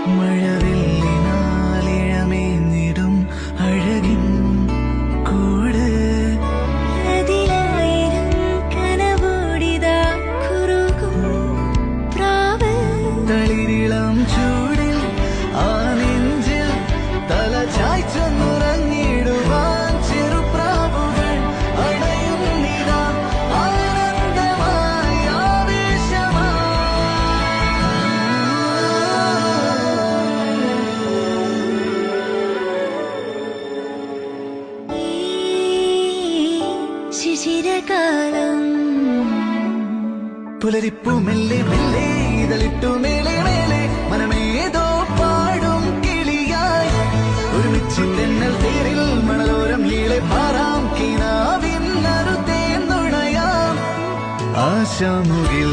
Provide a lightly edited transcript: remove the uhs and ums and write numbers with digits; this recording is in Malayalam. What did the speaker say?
മഴവില്ലിനാലിഴമേഞ്ഞിടും അഴകിൻ കൂട് അതിലായിരം കനവോടിതാ കുറുകും പ്രാവ് തളിരിളം ചൂടിൽ ആ നെഞ്ചിൽ തല ചായ്ച്ചൊന്നുറങ്ങിടുവാൻ ചെറുപ്രാവുകൾ അണയുന്നിതാ ആനന്ദമായി ഈ ശിശിരകാലം പുലരിപ്പു മെല്ലെ മെല്ലെ ഇതളിട്ടു മേലെ മേലെ മനമേതോ പാടും കിളിയായി ഒരുമിച്ച് തെന്നൽ തേരിൽ മണലോരം ഈളെ പാറാം കിനാവിൻ നറുതേൻ നുണയാം ആശാമുകിൽ